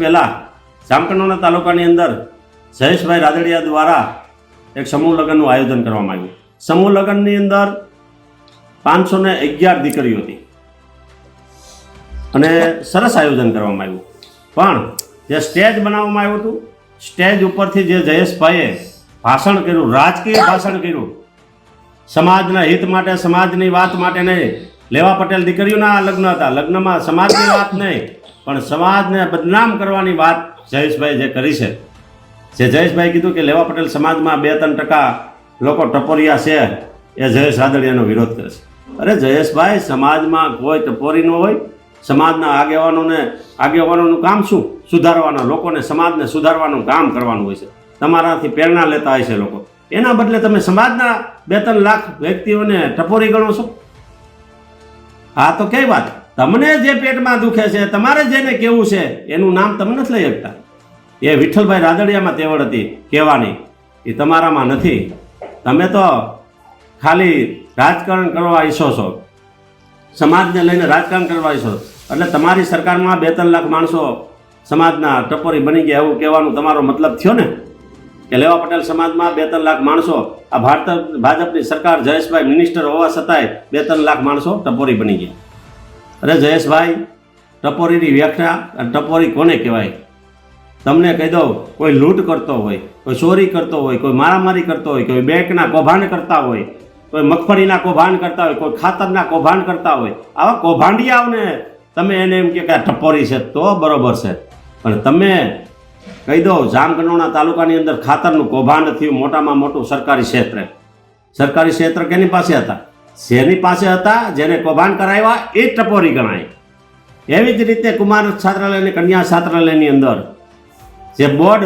પહેલા જામકંડોરણા તાલુકાની અંદર જયેશભાઈ રાદડિયા દ્વારા એક સમૂહ લગ્નનું આયોજન કરવામાં આવ્યું. સમૂહ લગ્નની અંદર 511 દીકરીઓ હતી અને સરસ આયોજન કરવામાં આવ્યું. પણ જે સ્ટેજ બનાવવામાં આવ્યું હતું, સ્ટેજ ઉપરથી જે જયેશભાઈએ ભાષણ કર્યું, રાજકીય ભાષણ કર્યું, સમાજના હિત માટે, સમાજની વાત માટે નહીં. લેવા પટેલ દીકરીઓના લગ્ન હતા, લગ્નમાં સમાજની વાત નહીં પણ સમાજને બદનામ કરવાની વાત જયેશભાઈ જે કરી છે. જે જયેશભાઈ કીધું કે લેવા પટેલ સમાજમાં 2-3% લોકો ટપોરિયા છે, એ જયેશ રાદડિયાનો વિરોધ કરે છે. અરે જયેશભાઈ, સમાજમાં કોઈ ટપોરી ન હોય. સમાજના આગેવાનોનું કામ શું? સુધારવાનું, લોકોને, સમાજને સુધારવાનું કામ કરવાનું હોય છે. તમારાથી પ્રેરણા લેતા હોય છે લોકો. એના બદલે તમે સમાજના 2-3 લાખ વ્યક્તિઓને ટપોરી ગણો છો. આ તો કઈ વાત? તમને જે પેટમાં દુખે છે, તમારે જેને કહેવું છે એનું નામ તમે નથી લઈ શકતા. એ વિઠ્ઠલભાઈ રાદડિયામાં તેવડ હતી કહેવાની, એ તમારામાં નથી. તમે તો ખાલી રાજકારણ કરવા ઈચ્છો છો, સમાજને લઈને રાજકારણ કરવા ઈચ્છો. એટલે તમારી સરકારમાં 2-3 લાખ માણસો સમાજના ટપોરી બની ગયા એવું કહેવાનું તમારો મતલબ થયો ને? કે લેવા પટેલ સમાજમાં 2-3 લાખ માણસો, આ ભાજપની સરકાર, જયેશભાઈ મિનિસ્ટર હોવા છતાંય 2-3 લાખ માણસો ટપોરી બની ગયા. અરે જયેશભાઈ, ટપોરીની વ્યાખ્યા, ટપોરી કોને કહેવાય? તમને કહી દઉં, કોઈ લૂંટ કરતો હોય, કોઈ ચોરી કરતો હોય, કોઈ મારામારી કરતો હોય, કોઈ બેંકના કૌભાંડ કરતા હોય, કોઈ મગફળીના કૌભાંડ કરતા હોય, કોઈ ખાતરના કૌભાંડ કરતા હોય, આવા કૌભાંડિયાઓને તમે એને એમ કે આ ટપોરી છે તો બરોબર છે. પણ તમે કહી દો, જામકંડોરણા તાલુકાની અંદર ખાતરનું કૌભાંડ થયું, મોટામાં મોટું સરકારી ક્ષેત્ર. સરકારી ક્ષેત્ર કેની પાસે હતા? જેની પાસે હતા, જેને કૌભાંડ કરાવ્યા એ ટપોરી ગણાય. એવી જ રીતે કુમાર છાત્રાલય અને કન્યા છાત્રાલયની અંદર જે બોર્ડ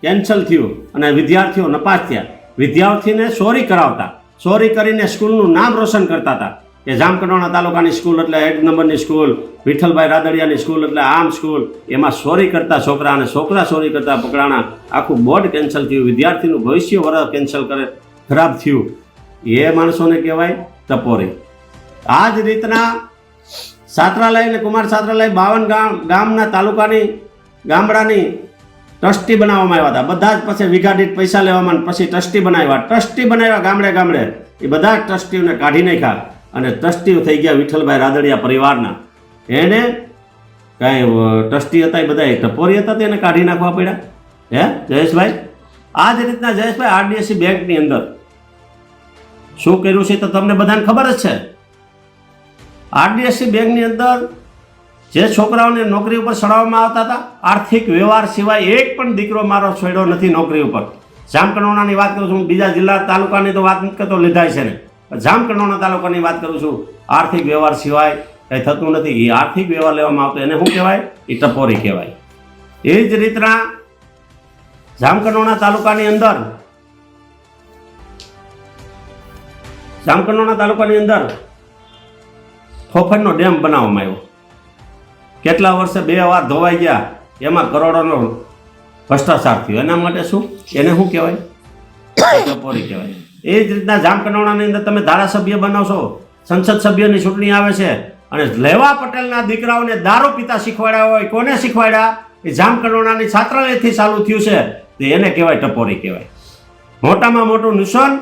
કેન્સલ થયું અને વિદ્યાર્થીઓ નપાસ થયા, વિદ્યાર્થીને ચોરી કરાવતા, ચોરી કરીને સ્કૂલનું નામ રોશન કરતા હતા કે જામકંડોરણા તાલુકાની સ્કૂલ એટલે 1 નંબરની સ્કૂલ, વિઠ્ઠલભાઈ રાદડિયાની સ્કૂલ એટલે આમ સ્કૂલ. એમાં ચોરી કરતા છોકરા અને છોકરા ચોરી કરતા પકડાણા, આખું બોર્ડ કેન્સલ થયું, વિદ્યાર્થીનું ભવિષ્ય વર્ષ કેન્સલ કરે, ખરાબ થયું. એ માણસોને કહેવાય ટપોરી. આ જ રીતના છાત્રાલય અને કુમાર છાત્રાલય 52 ગામના તાલુકાની ગામડાની ટ્રસ્ટી બનાવવામાં આવ્યા હતા. બધા જ પછી વીઘા દીઠ પૈસા લેવામાં પછી ટ્રસ્ટી બનાવ્યા ગામડે ગામડે. એ બધા જ ટ્રસ્ટીઓને કાઢી નાખ્યા અને ટ્રસ્ટીઓ થઈ ગયા વિઠ્ઠલભાઈ રાદડિયા પરિવારના. એને કાંઈ ટ્રસ્ટી હતા એ બધા ટપોરી હતા, તેને કાઢી નાખવા પડ્યા. હે જયેશભાઈ? આ જ રીતના જયેશભાઈ આરડીએસસી બેંકની અંદર શું કર્યું છે તો તમને બધાને ખબર જ છે. આરડીએસસી બેંકની અંદર જે છોકરાઓને નોકરી ઉપર ચડાવવામાં આવતા હતા, આર્થિક વ્યવહાર સિવાય એક પણ દીકરો મારો છોડ્યો નથી નોકરી ઉપર. જામકંડોરણાની વાત કરું છું, બીજા જિલ્લા તાલુકાની તો વાત નથી કરતો, લીધાય છે ને. જામકંડોરણા તાલુકાની વાત કરું છું, આર્થિક વ્યવહાર સિવાય કંઈ થતું નથી. એ આર્થિક વ્યવહાર લેવામાં આવતો એને શું કહેવાય? એ ટપોરી કહેવાય. એ જ રીતના જામકંડોરણા તાલુકાની અંદર ફોફરનો ડેમ બનાવવામાં આવ્યો. કેટલા વર્ષે 2 વાર ધોવાઈ ગયા, એમાં કરોડોનો ભ્રષ્ટાચાર થયો. એના માટે શું? એને શું કહેવાય? ટપોરી કહેવાય. એ જ રીતના જામકંડોરણાની અંદર તમે ધારાસભ્ય બનાવશો, સંસદ સભ્યની ચૂંટણી આવે છે અને લેવા પટેલના દીકરાઓને દારૂ પીતા શીખવાડ્યા હોય. કોને શીખવાડ્યા? એ જામકંડોરણાની છાત્રાલયથી ચાલુ થયું છે, તો એને કહેવાય ટપોરી કહેવાય. મોટામાં મોટું નિશાન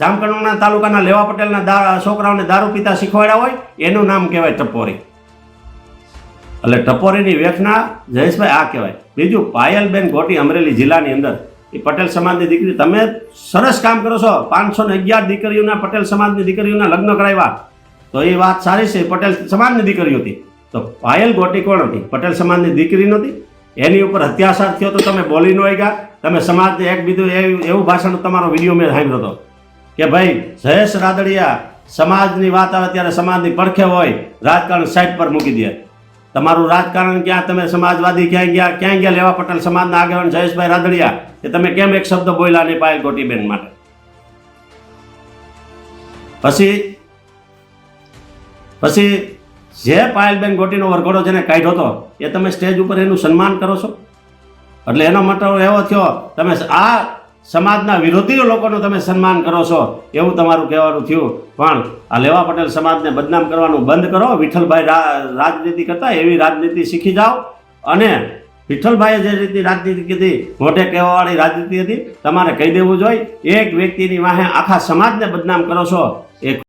જામકંડોરણા તાલુકાના લેવા પટેલના છોકરાઓને દારૂ પીતા શીખવાડ્યા હોય, એનું નામ કહેવાય ટપોરી. એટલે ટપોરીની વ્યાખ્યા જયેશભાઈ આ કહેવાય. બીજું, પાયલબેન ગોટી અમરેલી જિલ્લાની અંદર એ પટેલ સમાજની દીકરી, તમે સરસ કામ કરો છો. 511 દીકરીઓના, પટેલ સમાજની દીકરીઓના લગ્ન કરાવ્યા, તો એ વાત સારી છે, પટેલ સમાજની દીકરીઓ હતી. તો પાયલ ગોટી કોણ હતી? પટેલ સમાજની દીકરી નહોતી. એની ઉપર અત્યાચાર થયો તો તમે બોલી ન ગયા. તમે સમાજને એક બીજું એવું ભાષણ, તમારો વિડીયો મેં સાંભળ્યો હતો કે ભાઈ જયેશ રાદડિયા સમાજની વાત આવે ત્યારે સમાજની પડખે હોય, રાજકારણ સાઈડ પર મૂકી દે. તમારું રાજકારણ ક્યાં? તમે સમાજવાદી ક્યાં ગયા? લેવા પટેલ સમાજના આગેવાન જયેશભાઈ રાદડિયા, કે તમે કેમ એક શબ્દ બોલ્યા નહીં પાયલ ગોટીબેન માટે? પછી જે પાયલબેન ગોટીનો વરઘોડો જેને કાઢ્યો હતો, એ તમે સ્ટેજ ઉપર એનું સન્માન કરો છો. એટલે એનો મતલબ એવો થયો, તમે આ સમાજના વિરોધી લોકોનું તમે સન્માન કરો છો, એવું તમારું કહેવાનું થયું. પણ આ લેવા પટેલ સમાજને બદનામ કરવાનું બંધ કરો. વિઠ્ઠલભાઈ રાજનીતિ કરતા એવી રાજનીતિ શીખી જાઓ અને વિઠ્ઠલભાઈએ જે રીતની રાજનીતિ કીધી, મોઢે કહેવાવાળી રાજનીતિ હતી, તમારે કહી દેવું જોઈએ. એક વ્યક્તિની વાહે આખા સમાજને બદનામ કરો છો, એ